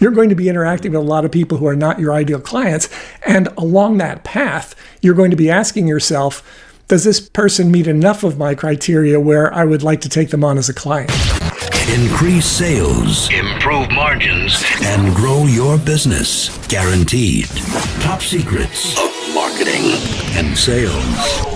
You're going to be interacting with a lot of people who are not your ideal clients. And along that path, you're going to be asking yourself, does this person meet enough of my criteria where I would like to take them on as a client? Increase sales, improve margins, and grow your business. Guaranteed. Top secrets of marketing and sales.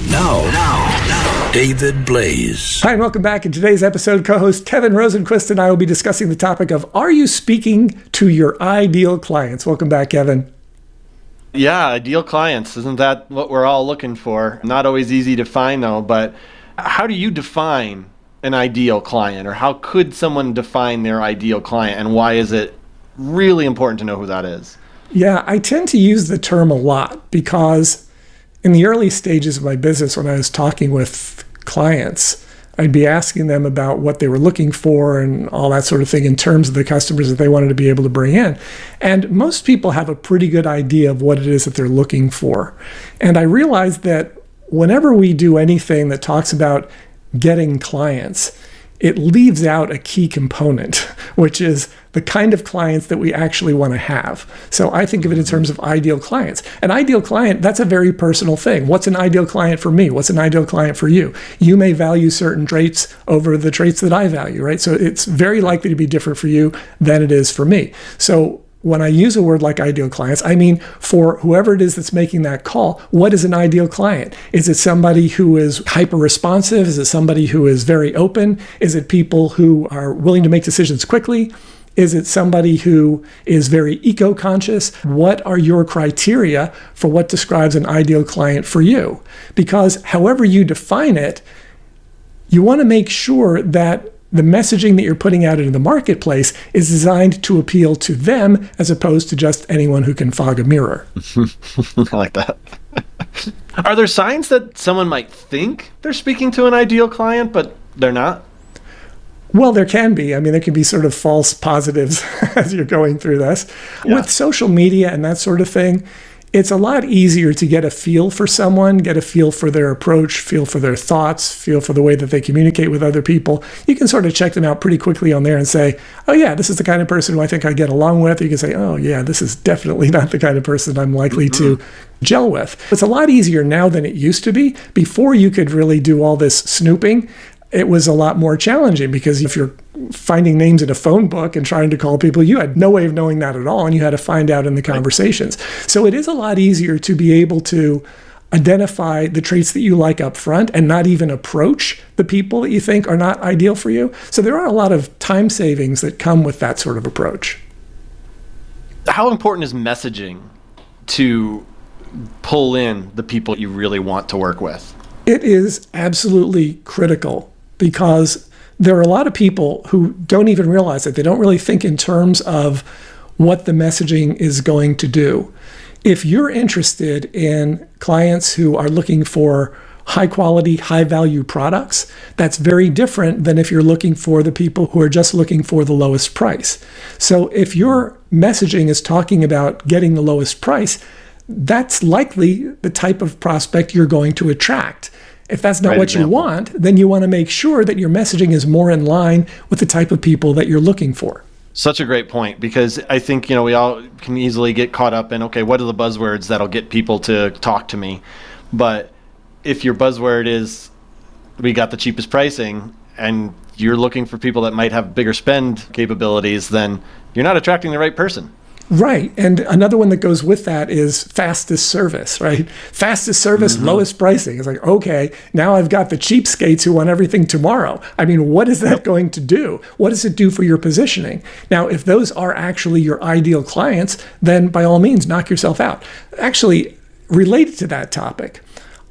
Now, David Blaise. Hi, and welcome back. In today's episode, co-host Kevin Rosenquist and I will be discussing the topic of, are you speaking to your ideal clients? Welcome back, Kevin. Yeah, ideal clients. Isn't that what we're all looking for? Not always easy to find, though, but how do you define an ideal client, or how could someone define their ideal client, and why is it really important to know who that is? Yeah, I tend to use the term a lot because in the early stages of my business, when I was talking with clients, I'd be asking them about what they were looking for and all that sort of thing in terms of the customers that they wanted to be able to bring in. And most people have a pretty good idea of what it is that they're looking for. And I realized that whenever we do anything that talks about getting clients, it leaves out a key component, which is the kind of clients that we actually want to have. So I think of it in terms of ideal clients. An ideal client, that's a very personal thing. What's an ideal client for me? What's an ideal client for you? You may value certain traits over the traits that I value, right? So it's very likely to be different for you than it is for me. So when I use a word like ideal clients, I mean for whoever it is that's making that call, what is an ideal client? Is it somebody who is hyper-responsive? Is it somebody who is very open? Is it people who are willing to make decisions quickly? Is it somebody who is very eco-conscious? What are your criteria for what describes an ideal client for you? Because however you define it, you want to make sure that the messaging that you're putting out into the marketplace is designed to appeal to them as opposed to just anyone who can fog a mirror. I like that. Are there signs that someone might think they're speaking to an ideal client, but they're not? Well, there can be. I mean, there can be sort of false positives as you're going through this. Yeah. With social media and that sort of thing, it's a lot easier to get a feel for someone, get a feel for their approach, feel for their thoughts, feel for the way that they communicate with other people. You can sort of check them out pretty quickly on there and say, oh yeah, this is the kind of person who I think I get along with. You can say, oh yeah, this is definitely not the kind of person I'm likely to gel with. It's a lot easier now than it used to be. Before you could really do all this snooping, it was a lot more challenging because if you're finding names in a phone book and trying to call people, you had no way of knowing that at all, and you had to find out in the conversations. So it is a lot easier to be able to identify the traits that you like up front and not even approach the people that you think are not ideal for you. So there are a lot of time savings that come with that sort of approach. How important is messaging to pull in the people you really want to work with? It is absolutely critical because there are a lot of people who don't even realize it. They don't really think in terms of what the messaging is going to do. If you're interested in clients who are looking for high quality, high value products, that's very different than if you're looking for the people who are just looking for the lowest price. So if your messaging is talking about getting the lowest price, that's likely the type of prospect you're going to attract. If that's not what you want, then you want to make sure that your messaging is more in line with the type of people that you're looking for. Such a great point, because I think, we all can easily get caught up in, okay, what are the buzzwords that'll get people to talk to me? But if your buzzword is, we got the cheapest pricing, and you're looking for people that might have bigger spend capabilities, then you're not attracting the right person. Right. And another one that goes with that is fastest service, right? Fastest service, lowest pricing. It's like, okay, now I've got the cheapskates who want everything tomorrow. I mean, what is that going to do? What does it do for your positioning? Now, if those are actually your ideal clients, then by all means, knock yourself out. Actually, related to that topic,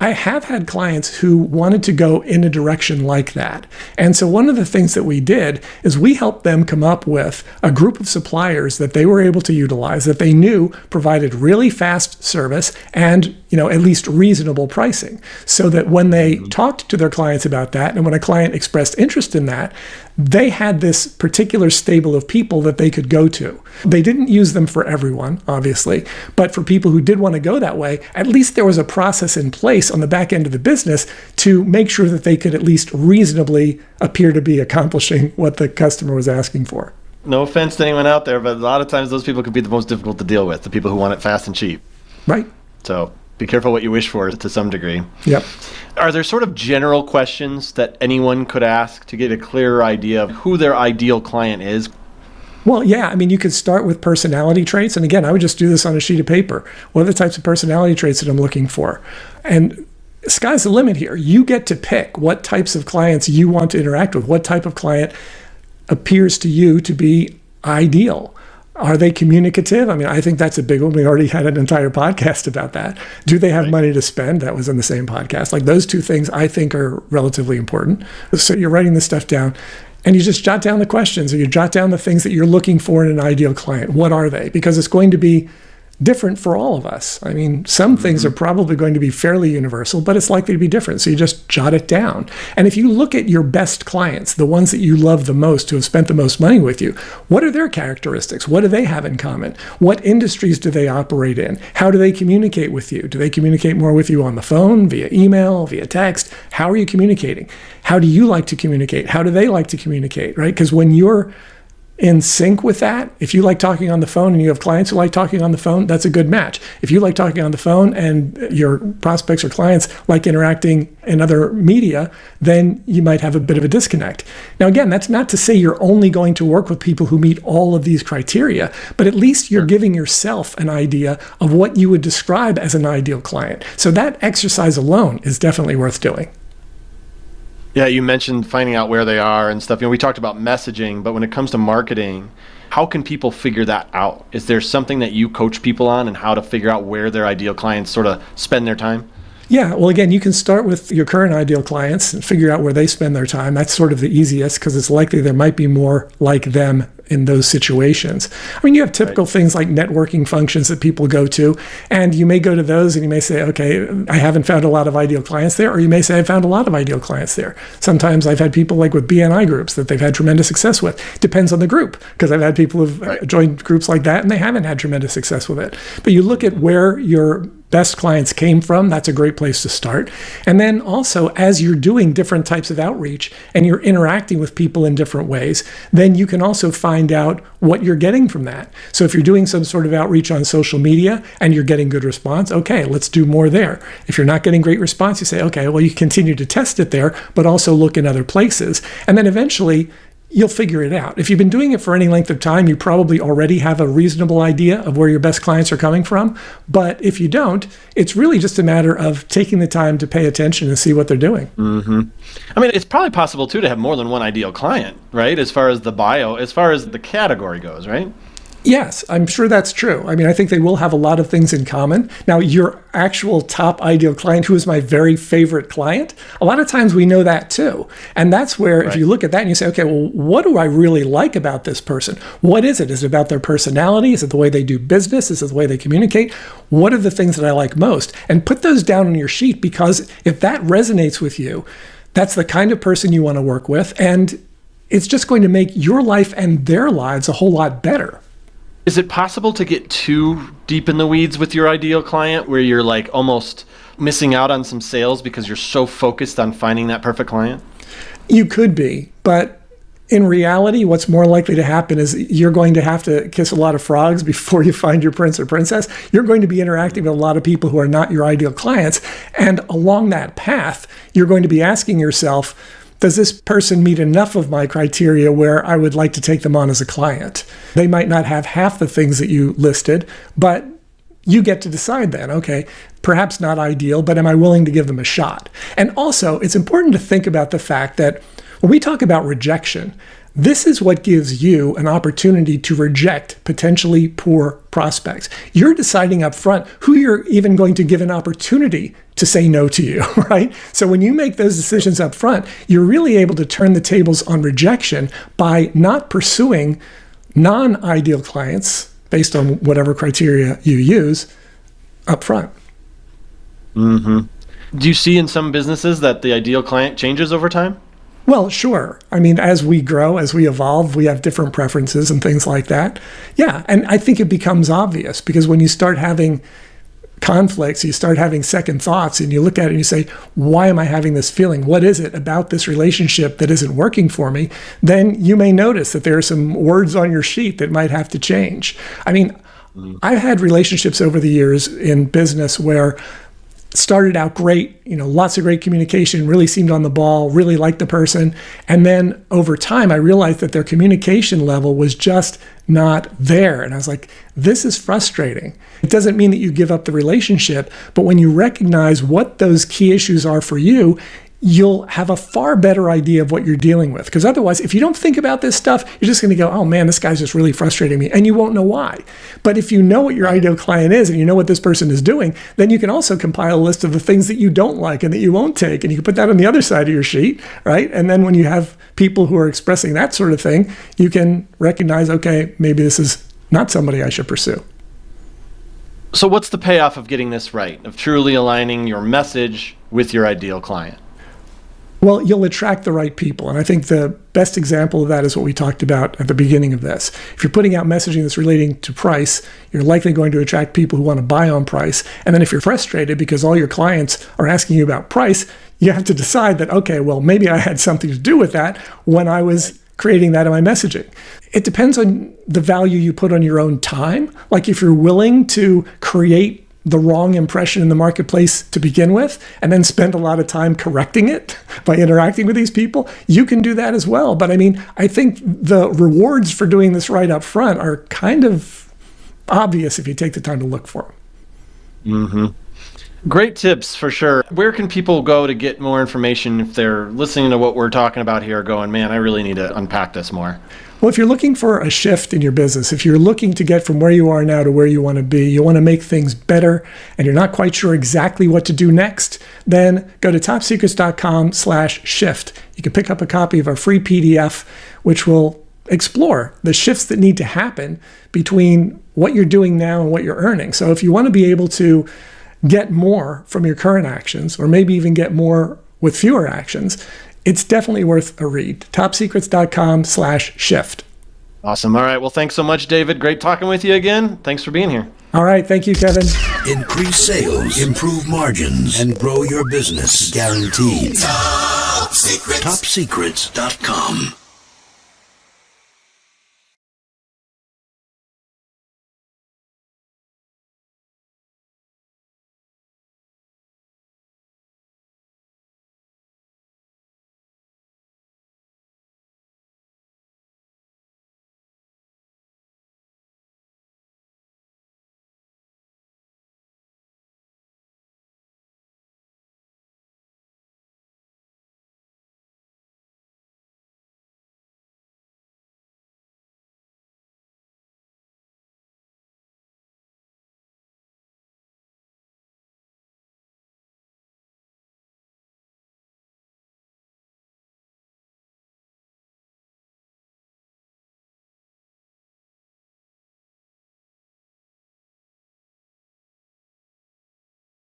I have had clients who wanted to go in a direction like that. And so one of the things that we did is we helped them come up with a group of suppliers that they were able to utilize that they knew provided really fast service and, at least reasonable pricing. So that when they talked to their clients about that, and when a client expressed interest in that, they had this particular stable of people that they could go to. They didn't use them for everyone, obviously, but for people who did want to go that way, at least there was a process in place on the back end of the business to make sure that they could at least reasonably appear to be accomplishing what the customer was asking for. No offense to anyone out there, but a lot of times those people could be the most difficult to deal with, the people who want it fast and cheap. Right. So be careful what you wish for to some degree. Yep. Are there sort of general questions that anyone could ask to get a clearer idea of who their ideal client is? Well, yeah. I mean, you could start with personality traits. And again, I would just do this on a sheet of paper. What are the types of personality traits that I'm looking for? And sky's the limit here. You get to pick what types of clients you want to interact with. What type of client appears to you to be ideal? Are they communicative? I mean, I think that's a big one. We already had an entire podcast about that. Do they have money to spend? That was in the same podcast. Like those two things I think are relatively important. So you're writing this stuff down and you just jot down the questions or you jot down the things that you're looking for in an ideal client. What are they? Because it's going to be different for all of us. I mean, some things are probably going to be fairly universal, but it's likely to be different. So you just jot it down. And if you look at your best clients, the ones that you love the most, who have spent the most money with you, what are their characteristics? What do they have in common? What industries do they operate in? How do they communicate with you? Do they communicate more with you on the phone, via email, via text? How are you communicating? How do you like to communicate? How do they like to communicate, right? Because when you're in sync with that, if you like talking on the phone and you have clients who like talking on the phone, that's a good match. If you like talking on the phone and your prospects or clients like interacting in other media, then you might have a bit of a disconnect. Now, again, that's not to say you're only going to work with people who meet all of these criteria, but at least you're giving yourself an idea of what you would describe as an ideal client. So that exercise alone is definitely worth doing. Yeah, you mentioned finding out where they are and stuff. You know, we talked about messaging, but when it comes to marketing, how can people figure that out? Is there something that you coach people on and how to figure out where their ideal clients sort of spend their time? Yeah, well, again, you can start with your current ideal clients and figure out where they spend their time. That's sort of the easiest because it's likely there might be more like them in those situations. I mean, you have typical things like networking functions that people go to, and you may go to those and you may say, okay, I haven't found a lot of ideal clients there, or you may say I found a lot of ideal clients there. Sometimes I've had people like with BNI groups that they've had tremendous success with. Depends on the group, because I've had people who've joined groups like that and they haven't had tremendous success with it. But you look at where your best clients came from, that's a great place to start. And then also, as you're doing different types of outreach and you're interacting with people in different ways, then you can also find out what you're getting from that. So if you're doing some sort of outreach on social media and you're getting good response, okay, let's do more there. If you're not getting great response, you say, okay, well, you continue to test it there, but also look in other places. And then eventually, you'll figure it out. If you've been doing it for any length of time, you probably already have a reasonable idea of where your best clients are coming from. But if you don't, it's really just a matter of taking the time to pay attention and see what they're doing. Mm-hmm. I mean, it's probably possible, too, to have more than one ideal client, right? As far as the bio, as far as the category goes, right? Yes, I'm sure that's true. I mean, I think they will have a lot of things in common. Now, your actual top ideal client, who is my very favorite client, a lot of times we know that too. And that's where, if you look at that and you say, okay, well, what do I really like about this person? What is it? Is it about their personality? Is it the way they do business? Is it the way they communicate? What are the things that I like most? And put those down on your sheet, because if that resonates with you, that's the kind of person you want to work with. And it's just going to make your life and their lives a whole lot better. Is it possible to get too deep in the weeds with your ideal client where you're like almost missing out on some sales because you're so focused on finding that perfect client? You could be, but in reality, what's more likely to happen is you're going to have to kiss a lot of frogs before you find your prince or princess. You're going to be interacting with a lot of people who are not your ideal clients. And along that path, you're going to be asking yourself, does this person meet enough of my criteria where I would like to take them on as a client? They might not have half the things that you listed, but you get to decide then, okay, perhaps not ideal, but am I willing to give them a shot? And also, it's important to think about the fact that when we talk about rejection, this is what gives you an opportunity to reject potentially poor prospects. You're deciding up front who you're even going to give an opportunity to say no to you, right? So when you make those decisions up front, you're really able to turn the tables on rejection by not pursuing non-ideal clients based on whatever criteria you use up front. Mm-hmm. Do you see in some businesses that the ideal client changes over time? Well, sure. I mean, as we grow, as we evolve, we have different preferences and things like that. Yeah, and I think it becomes obvious because when you start having conflicts, you start having second thoughts, and you look at it and you say, why am I having this feeling? What is it about this relationship that isn't working for me? Then you may notice that there are some words on your sheet that might have to change. I mean, I've had relationships over the years in business where started out great, lots of great communication, really seemed on the ball, really liked the person. And then over time, I realized that their communication level was just not there. And I was like, this is frustrating. It doesn't mean that you give up the relationship, but when you recognize what those key issues are for you, you'll have a far better idea of what you're dealing with. Because otherwise, if you don't think about this stuff, you're just going to go, oh man, this guy's just really frustrating me. And you won't know why. But if you know what your ideal client is and you know what this person is doing, then you can also compile a list of the things that you don't like and that you won't take. And you can put that on the other side of your sheet, right? And then when you have people who are expressing that sort of thing, you can recognize, okay, maybe this is not somebody I should pursue. So what's the payoff of getting this right, of truly aligning your message with your ideal client? Well, you'll attract the right people. And I think the best example of that is what we talked about at the beginning of this. If you're putting out messaging that's relating to price, you're likely going to attract people who want to buy on price. And then if you're frustrated because all your clients are asking you about price, you have to decide that, okay, well, maybe I had something to do with that when I was creating that in my messaging. It depends on the value you put on your own time. Like if you're willing to create the wrong impression in the marketplace to begin with, and then spend a lot of time correcting it by interacting with these people, you can do that as well. But I mean, I think the rewards for doing this right up front are kind of obvious if you take the time to look for them. Mm-hmm. Great tips for sure. Where can people go to get more information if they're listening to what we're talking about here going, man, I really need to unpack this more? Well, if you're looking for a shift in your business, if you're looking to get from where you are now to where you want to be, you want to make things better, and you're not quite sure exactly what to do next, then go to topsecrets.com/shift. You can pick up a copy of our free PDF, which will explore the shifts that need to happen between what you're doing now and what you're earning. So if you want to be able to get more from your current actions, or maybe even get more with fewer actions, it's definitely worth a read. topsecrets.com/shift. Awesome. All right. Well, thanks so much, David. Great talking with you again. Thanks for being here. All right. Thank you, Kevin. Increase sales, improve margins, and grow your business. Guaranteed. Top Secrets. TopSecrets.com.